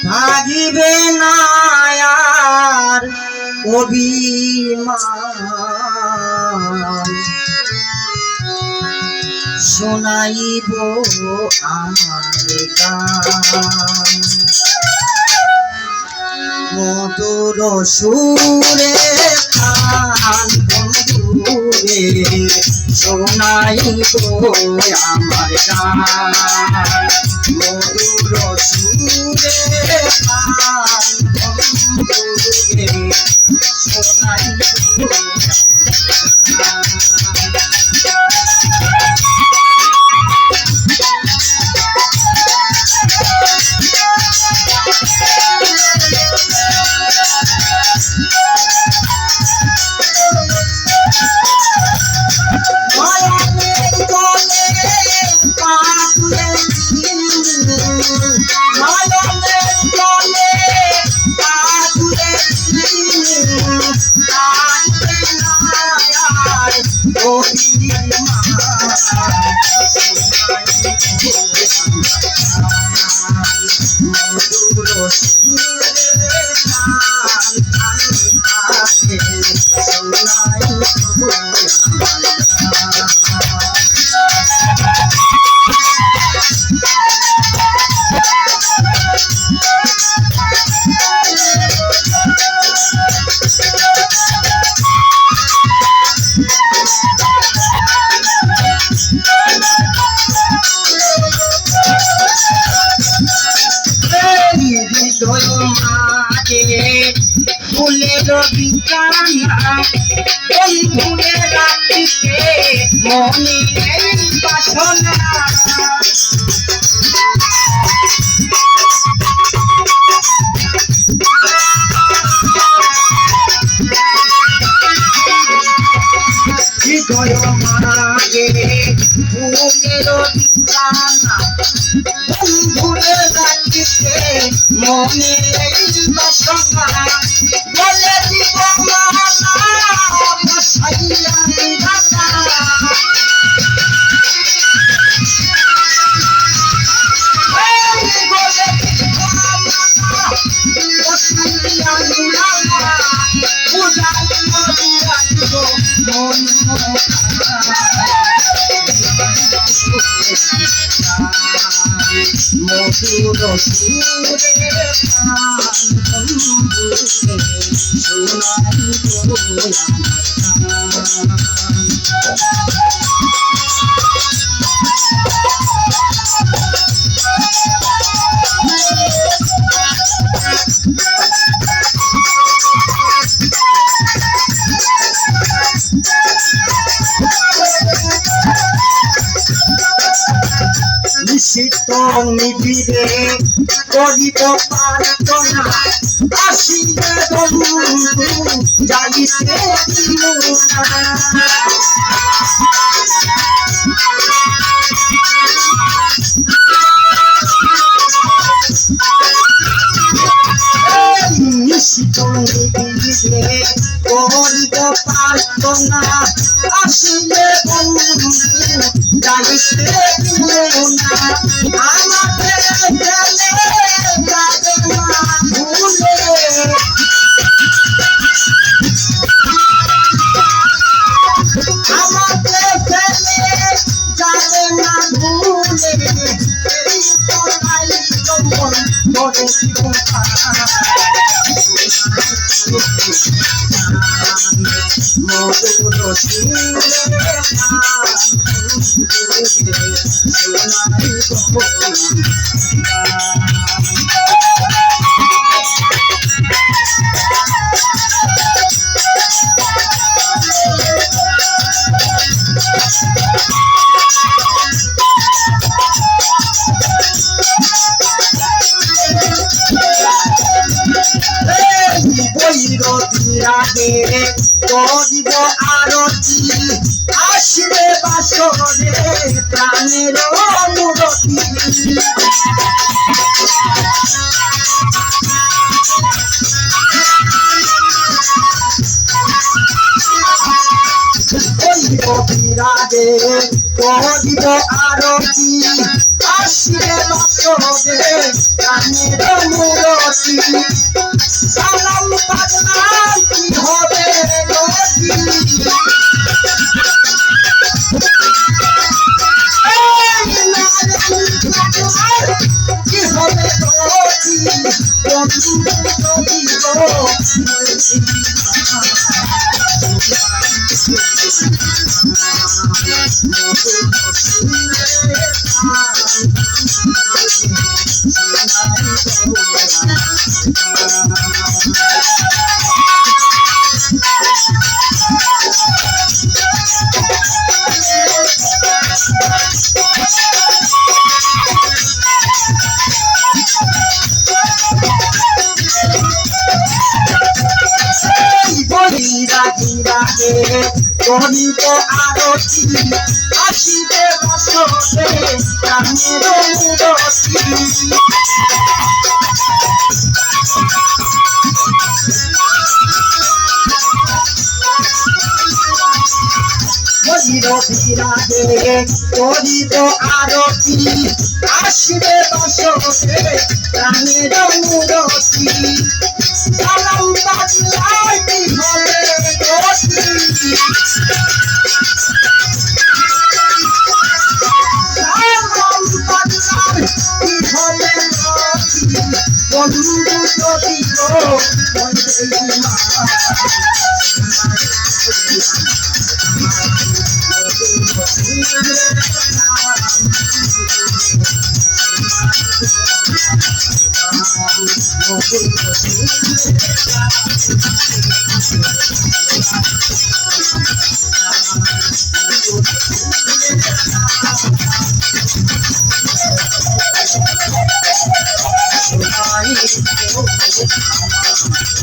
থাকিবে না আর অভিমান শোনাইব আমার গান মধুর সুরে প্রাণ বন্ধুরে শোনাইব আমার গান মধুর সুরে প্রাণ বন্ধুরে শোনাইব ফুলের বিছানা ওই ফুলের রাত্রিতে মনে বাসনা হৃদয় মাগে ফুলের বিছানা ওই ফুলের রাত্রিতে মনে বাসনা বলে দিব মালা বসাইয়া ঢাকা বলে দিব মালা বসাইয়া ঢাকা পূজার মরিয়া দিব মন মধুর সুরে প্রাণ বন্ধুরে শোনাইব নিশিত নিবিড়ে করিব প্রার্থনা আসিবে বন্ধু যাইতে নিশিত নিবিড়ে করিব প্রার্থনা আসিবে বন্ধু যাইতে আমাকে যাবে না ভুলে মধুর সুরে রাগে করিব আরতি আসবে বাসরে প্রাণের অনুরতি বিরাগে করিব আরতি আসবে বাসরে প্রাণের অনুরতি সালাম পাগলার কি হবে গতি কি হবে গতি বন্ধু যদি গো রাগি রাগে গণিত আরতি আসিবে বসতে প্রাণের মুরতি ভৈরবী রাগে গণিত আরতি আসিবে বসতে প্রাণের মুরতি সালাম পাগলার কি হবে গতি সালাম পাগলার কি হবে গতি বন্ধু যদি গো Thank you.